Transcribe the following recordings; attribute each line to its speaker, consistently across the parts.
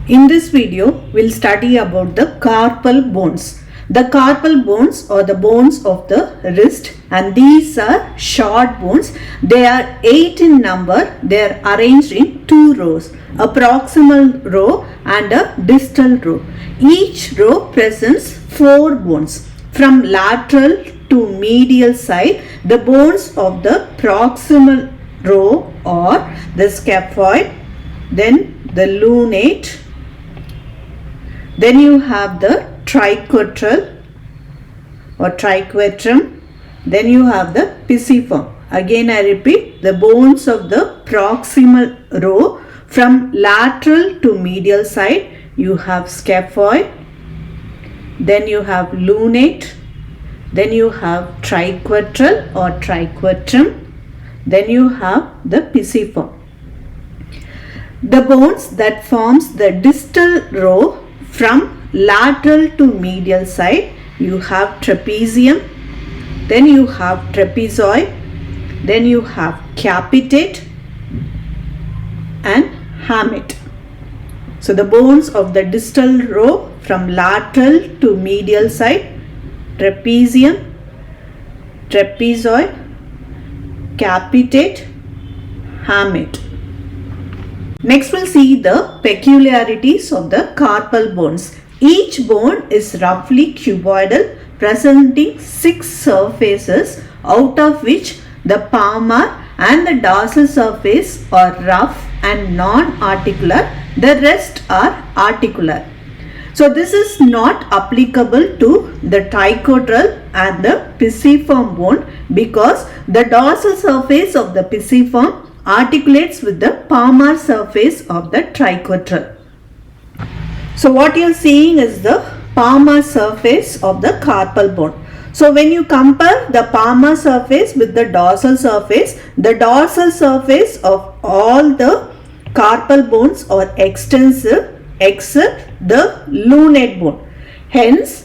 Speaker 1: In this video, we'll study about the carpal bones. The carpal bones are the bones of the wrist, and these are short bones. They are 8 in number. They are arranged in 2 rows, a proximal row and a distal row. Each row presents 4 bones. From lateral to medial side, the bones of the proximal row are the scaphoid, then the lunate, then you have the triquetral or triquetrum, then you have the pisiform. Again I repeat, the bones of the proximal row from lateral to medial side, you have scaphoid, then you have lunate, then you have triquetral or triquetrum, then you have the pisiform. The bones that forms the distal row from lateral to medial side, you have trapezium, then you have trapezoid, then you have capitate and hamate. So the bones of the distal row from lateral to medial side, trapezium, trapezoid, capitate, hamate. Next we'll see the peculiarities of the carpal bones. Each bone is roughly cuboidal, presenting 6 surfaces, out of which the palmar and the dorsal surface are rough and non-articular. The rest are articular. So this is not applicable to the triquetral and the pisiform bone because the dorsal surface of the pisiform articulates with the palmar surface of the triquetral. So what you are seeing is the palmar surface of the carpal bone. So when you compare the palmar surface with the dorsal surface of all the carpal bones are extensive except the lunate bone. Hence,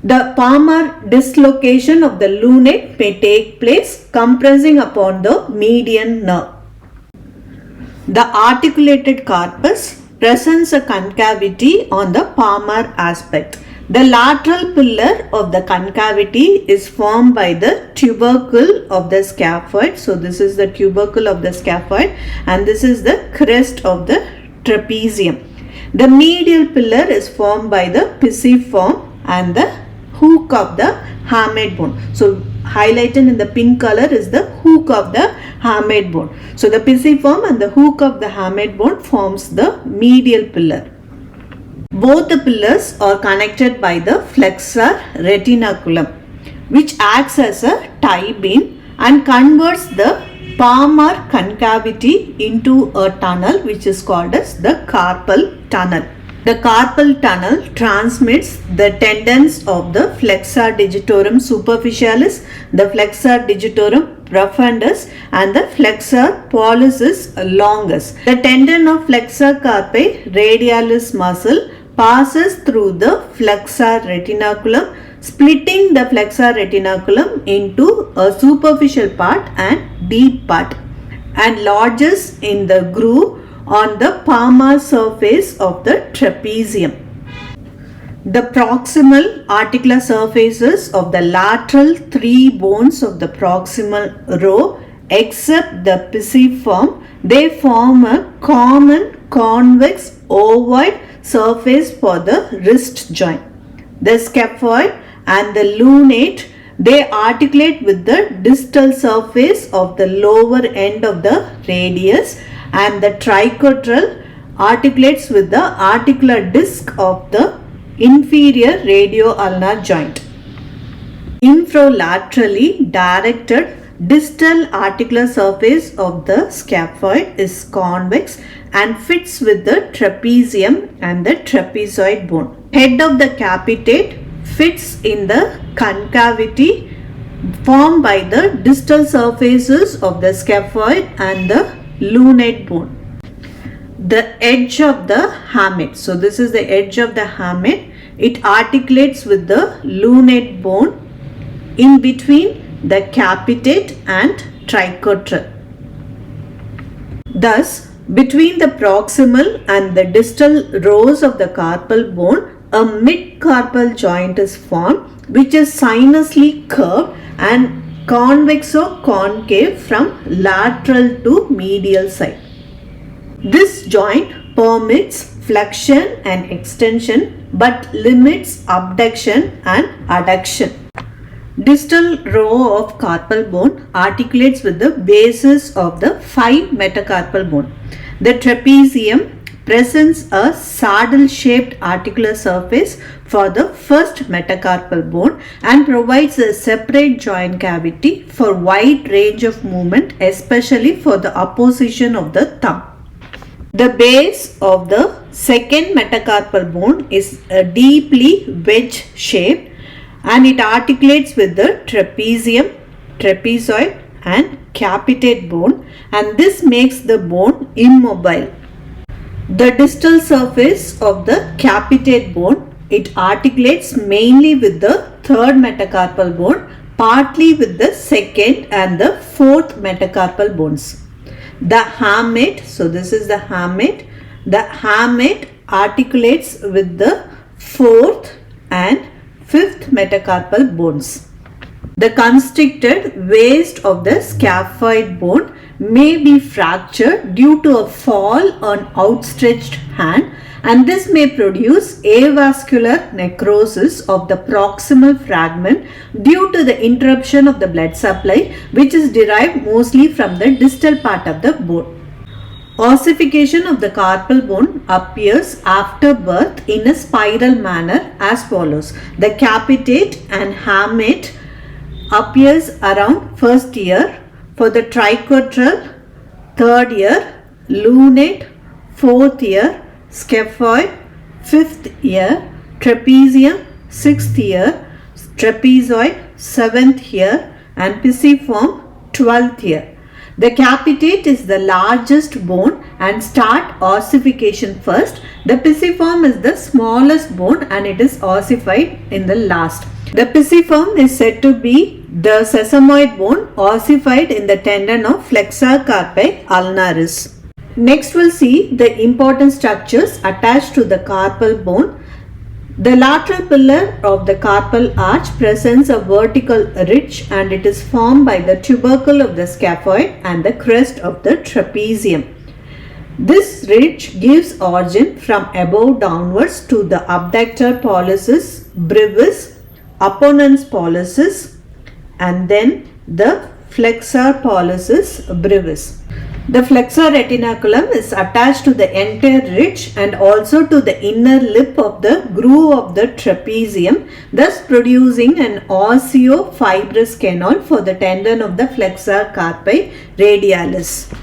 Speaker 1: the palmar dislocation of the lunate may take place compressing upon the median nerve. The articulated carpus presents a concavity on the palmar aspect. The lateral pillar of the concavity is formed by the tubercle of the scaphoid. So this is the tubercle of the scaphoid and this is the crest of the trapezium. The medial pillar is formed by the pisiform and the hook of the hamate bone. So highlighted in the pink color is the hook of the hamate bone. So the pisiform and the hook of the hamate bone forms the medial pillar. Both the pillars are connected by the flexor retinaculum, which acts as a tie beam and converts the palmar concavity into a tunnel which is called as the carpal tunnel. The carpal tunnel transmits the tendons of the flexor digitorum superficialis, the flexor digitorum profundus and the flexor pollicis longus. The tendon of flexor carpi radialis muscle passes through the flexor retinaculum, splitting the flexor retinaculum into a superficial part and deep part, and lodges in the groove on the palmar surface of the trapezium. The proximal articular surfaces of the lateral 3 bones of the proximal row, except the pisiform, they form a common convex ovoid surface for the wrist joint. The scaphoid and the lunate, they articulate with the distal surface of the lower end of the radius, and the triquetral articulates with the articular disc of the inferior radioulnar joint. Infralaterally directed distal articular surface of the scaphoid is convex and fits with the trapezium and the trapezoid bone. Head of the capitate fits in the concavity formed by the distal surfaces of the scaphoid and the lunate bone. The edge of the hamate. So this is the edge of the hamate. It articulates with the lunate bone in between the capitate and triquetral. Thus, Between the proximal and the distal rows of the carpal bone, a mid-carpal joint is formed which is sinuously curved and convex or concave from lateral to medial side. This joint permits flexion and extension but limits abduction and adduction. Distal row of carpal bone articulates with the bases of the 5 metacarpal bone. The trapezium presents a saddle-shaped articular surface for the first metacarpal bone and provides a separate joint cavity for wide range of movement, especially for the opposition of the thumb. The base of the second metacarpal bone is deeply wedge-shaped and it articulates with the trapezium, trapezoid and capitate bone, and this makes the bone immobile. The distal surface of the capitate bone, it articulates mainly with the third metacarpal bone, partly with the second and the fourth metacarpal bones. The hamate, so this is the hamate. The hamate articulates with the fourth and fifth metacarpal bones. The constricted waist of the scaphoid bone may be fractured due to a fall on outstretched hand, and this may produce avascular necrosis of the proximal fragment due to the interruption of the blood supply, which is derived mostly from the distal part of the bone. Ossification of the carpal bone appears after birth in a spiral manner as follows. The capitate and hamate appears around first year, for the triquetral third year, lunate fourth year, scaphoid fifth year, trapezium sixth year, trapezoid seventh year and pisiform 12th year. The capitate is the largest bone and start ossification first. The pisiform is the smallest bone and it is ossified in the last. The pisiform is said to be the sesamoid bone ossified in the tendon of flexor carpi ulnaris. Next we'll see the important structures attached to the carpal bone. The lateral pillar of the carpal arch presents a vertical ridge and it is formed by the tubercle of the scaphoid and the crest of the trapezium. This ridge gives origin from above downwards to the abductor pollicis brevis, opponens pollicis and then the flexor pollicis brevis. The flexor retinaculum is attached to the entire ridge and also to the inner lip of the groove of the trapezium, thus producing an osseo-fibrous canal for the tendon of the flexor carpi radialis.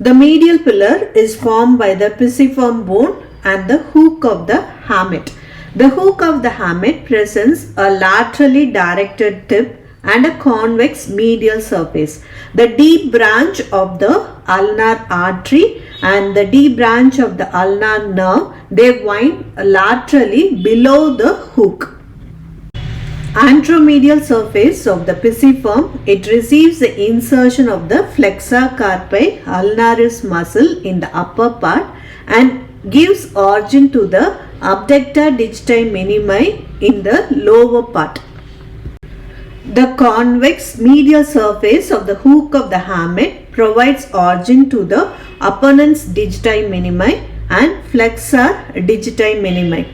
Speaker 1: The medial pillar is formed by the pisiform bone and the hook of the hamate. The hook of the hamate presents a laterally directed tip and a convex medial surface. The deep branch of the ulnar artery and the deep branch of the ulnar nerve, they wind laterally below the hook. Anteromedial surface of the pisiform, it receives the insertion of the flexor carpi ulnaris muscle in the upper part and gives origin to the abductor digiti minimi in the lower part. The convex medial surface of the hook of the hamate provides origin to the opponens digiti minimi and flexor digiti minimi.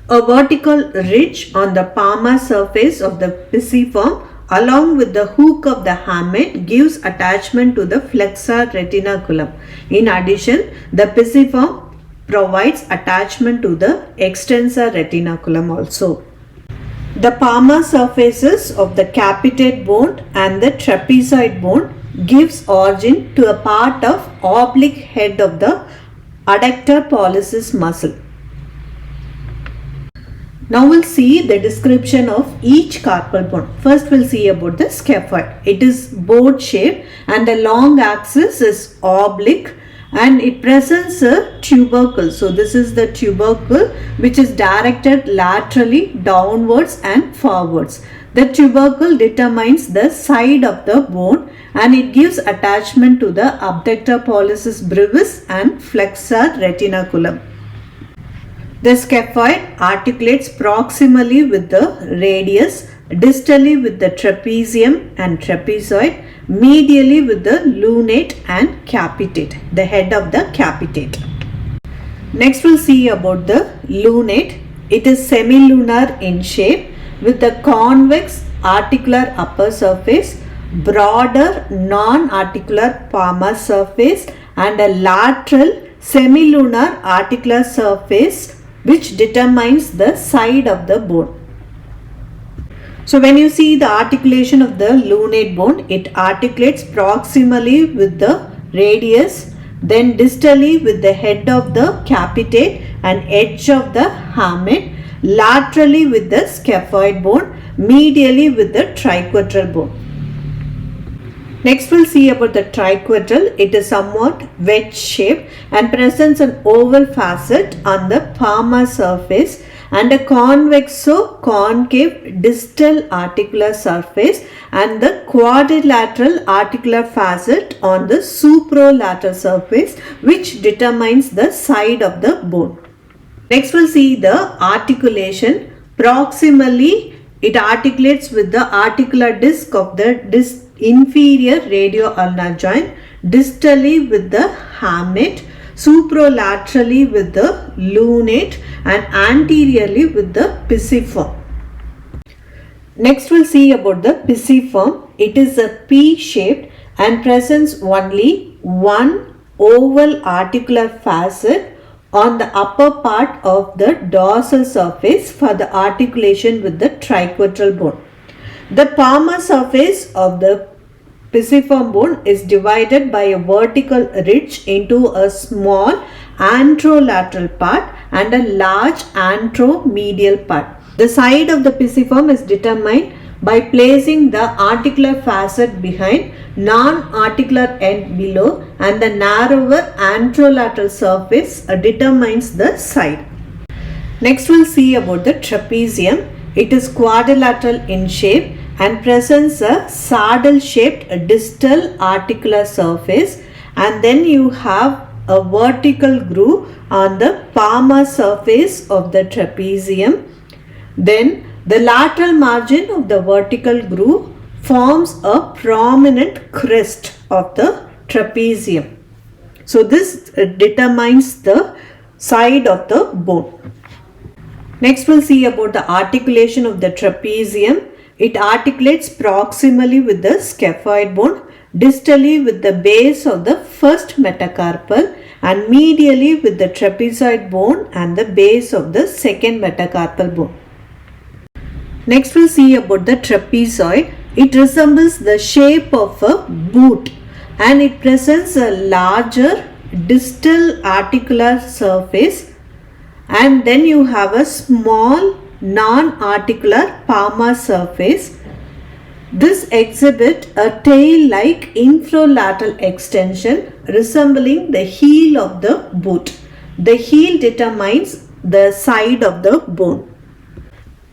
Speaker 1: A vertical ridge on the palmar surface of the pisiform along with the hook of the hamate gives attachment to the flexor retinaculum. In addition, the pisiform provides attachment to the extensor retinaculum also. The palmar surfaces of the capitate bone and the trapezoid bone gives origin to a part of oblique head of the adductor pollicis muscle. Now we'll see the description of each carpal bone. First we'll see about the scaphoid. It is boat shaped and the long axis is oblique and it presents a tubercle. So this is the tubercle which is directed laterally downwards and forwards. The tubercle determines the side of the bone and it gives attachment to the abductor pollicis brevis and flexor retinaculum. The scaphoid articulates proximally with the radius, distally with the trapezium and trapezoid, medially with the lunate and capitate, the head of the capitate. Next we'll see about the lunate. It is semilunar in shape with the convex articular upper surface, broader non-articular palmar surface and a lateral semilunar articular surface which determines the side of the bone. So when you see the articulation of the lunate bone, it articulates proximally with the radius, then distally with the head of the capitate and edge of the hamate, laterally with the scaphoid bone, medially with the triquetral bone. Next we'll see about the triquetral. It is somewhat wedge shaped and presents an oval facet on the palmar surface and a convexo-concave distal articular surface and the quadrilateral articular facet on the supralateral surface which determines the side of the bone. Next we'll see the articulation. Proximally, it articulates with the articular disc of the inferior radioulnar joint, distally with the hamate, supralaterally with the lunate and anteriorly with the pisiform. Next we'll see about the pisiform. It is a P-shaped and presents only one oval articular facet on the upper part of the dorsal surface for the articulation with the triquetral bone. The palmar surface of the pisiform bone is divided by a vertical ridge into a small anterolateral part and a large anteromedial part. The side of the pisiform is determined by placing the articular facet behind, non-articular end below, and the narrower anterolateral surface determines the side. Next we'll see about the trapezium. It is quadrilateral in shape and presents a saddle-shaped distal articular surface, and then you have a vertical groove on the palmar surface of the trapezium. Then the lateral margin of the vertical groove forms a prominent crest of the trapezium. So this determines the side of the bone. Next we'll see about the articulation of the trapezium. It articulates proximally with the scaphoid bone, distally with the base of the first metacarpal and medially with the trapezoid bone and the base of the second metacarpal bone. Next we'll see about the trapezoid. It resembles the shape of a boot and it presents a larger distal articular surface, and then you have a small non-articular palmar surface. This exhibits a tail-like infralateral extension resembling the heel of the boot. The heel determines the side of the bone.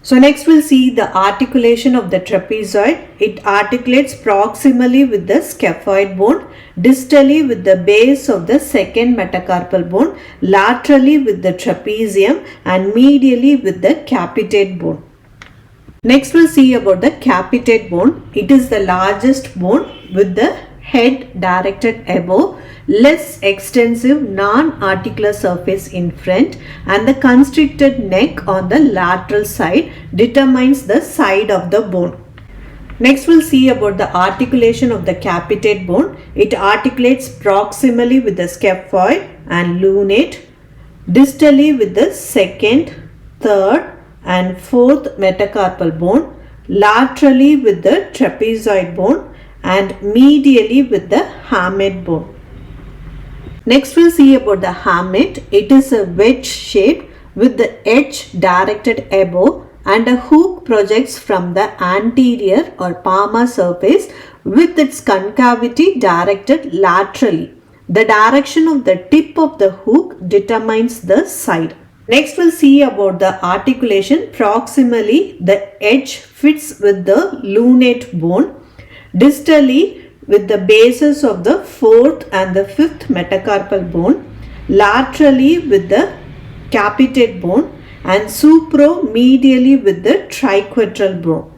Speaker 1: So next we'll see the articulation of the trapezoid. It articulates proximally with the scaphoid bone, distally with the base of the second metacarpal bone, laterally with the trapezium and medially with the capitate bone. Next we'll see about the capitate bone. It is the largest bone with the head directed above, less extensive non-articular surface in front, and the constricted neck on the lateral side determines the side of the bone. Next we'll see about the articulation of the capitate bone. It articulates proximally with the scaphoid and lunate, distally with the second, third and fourth metacarpal bone, laterally with the trapezoid bone and medially with the hamate bone. Next we'll see about the hamate. It is a wedge shape with the edge directed above and a hook projects from the anterior or palmar surface with its concavity directed laterally. The direction of the tip of the hook determines the side. Next we'll see about the articulation. Proximally, the edge fits with the lunate bone. Distally, with the bases of the fourth and the fifth metacarpal bone, laterally with the capitate bone, and supromedially with the triquetral bone.